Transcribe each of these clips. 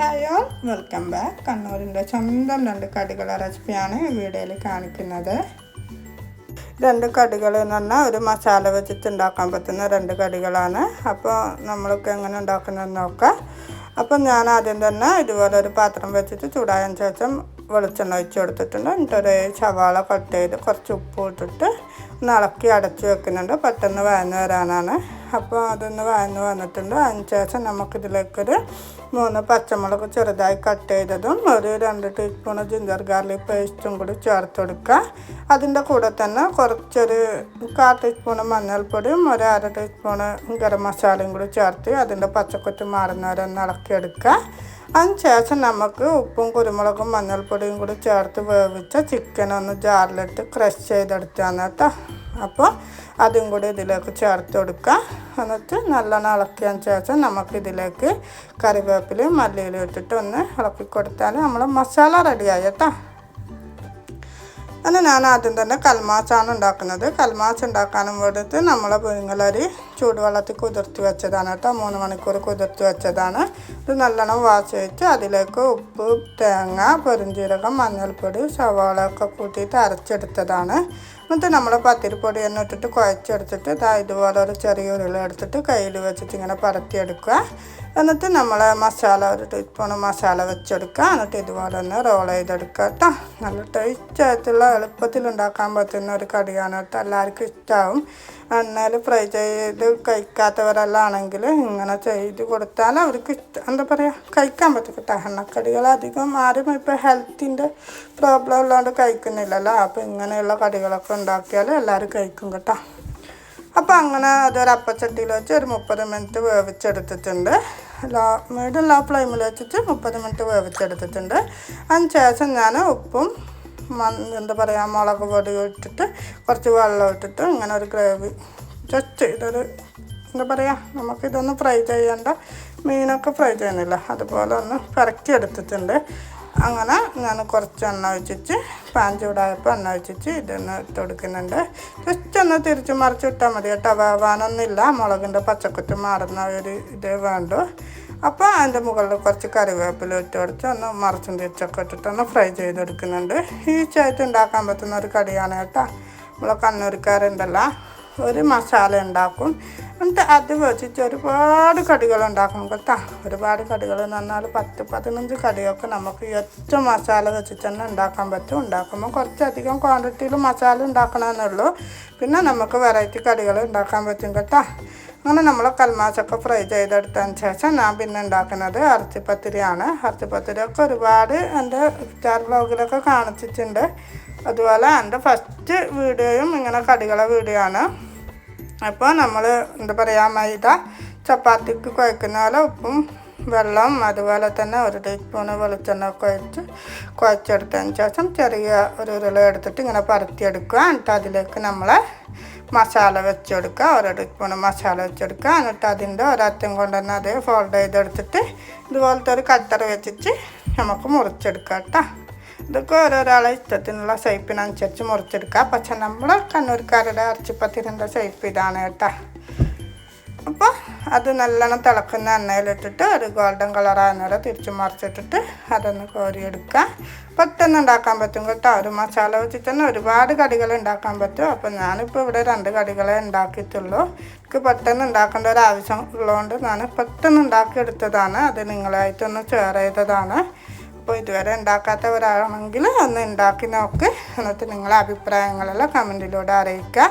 Hi all, welcome back. കണ്ണൂരിൻ്റെ സ്വന്തം രണ്ട് കടികളെ റെസിപ്പിയാണ് വീഡിയോയിൽ കാണിക്കുന്നത്. രണ്ട് കടികൾ എന്ന് പറഞ്ഞാൽ ഒരു മസാല വെച്ചിട്ട് ഉണ്ടാക്കാൻ പറ്റുന്ന രണ്ട് കടികളാണ്. അപ്പോൾ നമ്മളൊക്കെ എങ്ങനെ ഉണ്ടാക്കുന്നതെന്ന് നോക്കാം. അപ്പം ഞാൻ ആദ്യം തന്നെ ഇതുപോലെ ഒരു പാത്രം വെച്ചിട്ട് ചൂടായതിന് ശേഷം വെളിച്ചെണ്ണ ഒഴിച്ച് കൊടുത്തിട്ടുണ്ട്. എന്നിട്ടൊരു സവാള കട്ട് ചെയ്ത് കുറച്ച് ഉപ്പ് ഇട്ടിട്ട് ഒന്ന് ഇളക്കി അടച്ച് വെക്കുന്നുണ്ട്, പെട്ടെന്ന് വഴന്ന് വരാനാണ്. അപ്പോൾ അതൊന്ന് വഴന്ന് വന്നിട്ടുണ്ട്. അതിന് ശേഷം നമുക്കിതിലേക്കൊരു 3 പച്ചമുളക് ചെറുതായി കട്ട് ചെയ്തതും ഒരു 2 ടീസ്പൂൺ ജിഞ്ചർ ഗാർലിക് പേസ്റ്റും കൂടി ചേർത്ത് കൊടുക്കുക. അതിൻ്റെ കൂടെ തന്നെ കുറച്ചൊരു 1/4 ടീസ്പൂൺ മഞ്ഞൾപ്പൊടിയും ഒരു 1/2 ടീസ്പൂൺ ഗരം മസാലയും കൂടി ചേർത്ത് അതിൻ്റെ പച്ചക്കുത്ത് മാറുന്നവരെ ഒന്ന് ഇളക്കിയെടുക്കുക. അതിന് ശേഷം നമുക്ക് ഉപ്പും കുരുമുളകും മഞ്ഞൾപ്പൊടിയും കൂടി ചേർത്ത് വേവിച്ച ചിക്കൻ ഒന്ന് ജാറിലിട്ട് ക്രഷ് ചെയ്തെടുത്താണ് കേട്ടോ. അപ്പോൾ അതും കൂടി ഇതിലേക്ക് ചേർത്ത് കൊടുക്കുക. എന്നിട്ട് നല്ലോണം ഇളക്കിയതിന് ശേഷം നമുക്കിതിലേക്ക് കറിവേപ്പിലയും മല്ലിയിലും ഇട്ടിട്ട് ഒന്ന് ഇളക്കി കൊടുത്താൽ നമ്മൾ മസാല റെഡിയായി കേട്ടോ. അങ്ങനെ ഞാൻ ആദ്യം തന്നെ കൽമാസാണ് ഉണ്ടാക്കുന്നത്. കൽമാസ് ഉണ്ടാക്കാനും വേണ്ടിയിട്ട് നമ്മൾ പുഴുങ്ങലരി ചൂടുവെള്ളത്തിൽ കുതിർത്തി വെച്ചതാണ് കേട്ടോ. 3 മണിക്കൂർ കുതിർത്തി വെച്ചതാണ്. ഇത് നല്ലോണം വാഷ് വെച്ച് അതിലേക്ക് ഉപ്പ്, തേങ്ങ, പെരുംജീരകം, മഞ്ഞൾപ്പൊടി, സവാള ഒക്കെ കൂട്ടിയിട്ട് അരച്ചെടുത്തതാണ്. എന്നിട്ട് നമ്മൾ പത്തിരിപ്പൊടി തന്നെ ഇട്ടിട്ട് കുഴച്ചെടുത്തിട്ട് ഇതുപോലെ ഒരു ചെറിയ ഉരുള എടുത്തിട്ട് കയ്യിൽ വെച്ചിട്ട് ഇങ്ങനെ പരത്തിയെടുക്കുക. എന്നിട്ട് നമ്മൾ മസാല ഒരു ടീസ്പൂൺ മസാല വെച്ചെടുക്കുക. എന്നിട്ട് ഇതുപോലെ ഒന്ന് റോൾ ചെയ്തെടുക്കുക കേട്ടോ. നല്ല ടേസ്റ്റ് ആയിട്ടുള്ള എളുപ്പത്തിൽ ഉണ്ടാക്കാൻ പറ്റുന്ന ഒരു കടിയാണ് കേട്ടോ. എല്ലാവർക്കും ഇഷ്ടമാവും. എണ്ണയിൽ ഫ്രൈ ചെയ്ത് കഴിക്കാത്തവരെല്ലാം ആണെങ്കിൽ ഇങ്ങനെ ചെയ്ത് കൊടുത്താൽ അവർക്ക് എന്താ പറയുക, കഴിക്കാൻ പറ്റും കേട്ടോ. എണ്ണക്കടികൾ അധികം ആരും ഇപ്പോൾ ഹെൽത്തിൻ്റെ പ്രോബ്ലം ഉള്ളതുകൊണ്ട് കഴിക്കുന്നില്ലല്ലോ. അപ്പോൾ ഇങ്ങനെയുള്ള കടികളൊക്കെ ഉണ്ടാക്കിയാൽ എല്ലാവരും കഴിക്കും കേട്ടോ. അപ്പോൾ അങ്ങനെ അതൊരു അപ്പച്ചട്ടിയിൽ വെച്ച് ഒരു 30 മിനിറ്റ് വേവിച്ചെടുത്തിട്ടുണ്ട്. മീഡിയം ലോ ഫ്ലെയിമിൽ വെച്ചിട്ട് 30 മിനിറ്റ് വേവിച്ചെടുത്തിട്ടുണ്ട്. അതിന് ശേഷം ഞാൻ ഉപ്പും എന്താ പറയുക മുളക് പൊടി ഇട്ടിട്ട് കുറച്ച് വെള്ളം ഇട്ടിട്ട് ഇങ്ങനെ ഒരു ഗ്രേവി ജസ്റ്റ് ഇതൊരു എന്താ പറയുക, നമുക്കിതൊന്ന് ഫ്രൈ ചെയ്യേണ്ട, മീനൊക്കെ ഫ്രൈ ചെയ്യുന്നില്ല അതുപോലെ ഒന്ന് പെരക്കി എടുത്തിട്ടുണ്ട്. അങ്ങനെ ഞാൻ കുറച്ച് എണ്ണ ഒഴിച്ചിട്ട് പാൻ ചൂടായപ്പോൾ എണ്ണ ഒഴിച്ചിട്ട് ഇതൊന്ന് ഇട്ട് കൊടുക്കുന്നുണ്ട്. ജസ്റ്റ് ഒന്ന് തിരിച്ച് മറിച്ച് ഇട്ടാൽ മതി കേട്ടോ. വേവാനൊന്നുമില്ല, മുളകിൻ്റെ പച്ചക്കുത്ത് മാറുന്ന ഒരു ഇതേ വേണ്ടു. അപ്പോൾ അതിൻ്റെ മുകളിൽ കുറച്ച് കറിവേപ്പില ഇട്ട് കൊടുത്ത് ഒന്ന് മറിച്ചും തിരിച്ചൊക്കെ ഇട്ടിട്ടൊന്ന് ഫ്രൈ ചെയ്തെടുക്കുന്നുണ്ട്. ഈസിയായിട്ട് ഉണ്ടാക്കാൻ പറ്റുന്ന ഒരു കടിയാണ് കേട്ടോ. നമ്മൾ കണ്ണൂർക്കാരുണ്ടല്ലോ, ഒരു മസാല ഉണ്ടാക്കും, എന്നിട്ട് അത് വെച്ചിട്ട് ഒരുപാട് കടികൾ ഉണ്ടാക്കും കേട്ടോ. ഒരുപാട് കടികൾ എന്ന് പറഞ്ഞാൽ 10-15 കടിയൊക്കെ നമുക്ക് ഒറ്റ മസാല വെച്ചിട്ട് തന്നെ ഉണ്ടാക്കാൻ പറ്റും. ഉണ്ടാക്കുമ്പോൾ കുറച്ചധികം ക്വാണ്ടിറ്റിയിൽ മസാല ഉണ്ടാക്കണമെന്നുള്ളൂ. പിന്നെ നമുക്ക് വെറൈറ്റി കടികൾ ഉണ്ടാക്കാൻ പറ്റും കേട്ടോ. അങ്ങനെ നമ്മൾ കൽമാസൊക്കെ ഫ്രൈ ചെയ്തെടുത്തതിന് ശേഷം ഞാൻ പിന്നെ ഉണ്ടാക്കുന്നത് ഇറച്ചിപ്പത്തിരിയാണ്. ഇറച്ചിപ്പത്തിരിയൊക്കെ ഒരുപാട് എൻ്റെ സ്റ്റാർ വ്ളോഗിലൊക്കെ കാണിച്ചിട്ടുണ്ട്. അതുപോലെ എൻ്റെ ഫസ്റ്റ് വീഡിയോയും ഇങ്ങനെ കടികളെ വീഡിയോ ആണ്. അപ്പോൾ നമ്മൾ എന്താ പറയുക, മൈദ ചപ്പാത്തിക്ക് കുഴക്കുന്ന പോലെ ഉപ്പും വെള്ളം അതുപോലെ തന്നെ ഒരു ടീസ്പൂണ് വെളിച്ചെണ്ണ ഒക്കെ ഒഴിച്ച് കുഴച്ചെടുത്തതിന് ശേഷം ചെറിയ ഒരു ഉരുള എടുത്തിട്ട് ഇങ്ങനെ പരത്തിയെടുക്കുക. എന്നിട്ട് അതിലേക്ക് നമ്മൾ മസാല വെച്ചെടുക്കുക. 1 ടീസ്പൂൺ മസാല വെച്ചെടുക്കുക. എന്നിട്ട് അതിൻ്റെ ഒരറ്റം കൊണ്ട് തന്നെ അത് ഫോൾഡ് ചെയ്തെടുത്തിട്ട് ഇതുപോലത്തെ ഒരു കട്ടർ വെച്ചിട്ട് നമുക്ക് മുറിച്ചെടുക്കാം കേട്ടോ. ഇതൊക്കെ ഓരോരാളെ ഇഷ്ടത്തിനുള്ള ഷേപ്പിനനുസരിച്ച് മുറിച്ചെടുക്കുക. പക്ഷെ നമ്മൾ കണ്ണൂർക്കാരുടെ ഇറച്ചിപ്പത്തിരിൻ്റെ ഷേപ്പ് ഇതാണ് കേട്ടോ. അപ്പോൾ അത് നല്ലോണം തിളക്കുന്ന എണ്ണയിലിട്ടിട്ട് ഒരു ഗോൾഡൻ കളറാകുന്നവരെ തിരിച്ച് മറിച്ചിട്ടിട്ട് അതൊന്ന് കോരിയെടുക്കുക. പെട്ടെന്ന് ഉണ്ടാക്കാൻ പറ്റും കേട്ടോ. ഒരു മസാല വെച്ചിട്ട് തന്നെ ഒരുപാട് കടികൾ ഉണ്ടാക്കാൻ പറ്റും. അപ്പോൾ ഞാനിപ്പോൾ ഇവിടെ 2 കടികളെ ഉണ്ടാക്കിയിട്ടുള്ളൂ. എനിക്ക് പെട്ടെന്ന് ഉണ്ടാക്കേണ്ട ഒരു ആവശ്യം ഉള്ളതുകൊണ്ട് ഞാൻ പെട്ടെന്ന് ഉണ്ടാക്കിയെടുത്തതാണ്. അത് നിങ്ങളായിട്ടൊന്ന് ഷെയർ ചെയ്തതാണ്. അപ്പോൾ ഇതുവരെ ഉണ്ടാക്കാത്തവരാണെങ്കിൽ ഒന്ന് ഉണ്ടാക്കി നോക്ക്. എന്നിട്ട് നിങ്ങളെ അഭിപ്രായങ്ങളെല്ലാം കമൻറ്റിലൂടെ അറിയിക്കുക.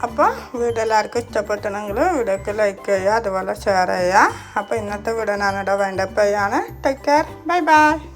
അപ്പോൾ വീഡിയോ എല്ലാവർക്കും ഇഷ്ടപ്പെട്ടുണ്ടെങ്കിൽ വീഡിയോക്ക് ലൈക്ക് ചെയ്യുക, അതുപോലെ ഷെയർ ചെയ്യുക. അപ്പോൾ ഇന്നത്തെ വീഡിയോ ഞാനിവിടെ വൈൻഡപ്പ് ചെയ്യാണ്. Take care, bye bye.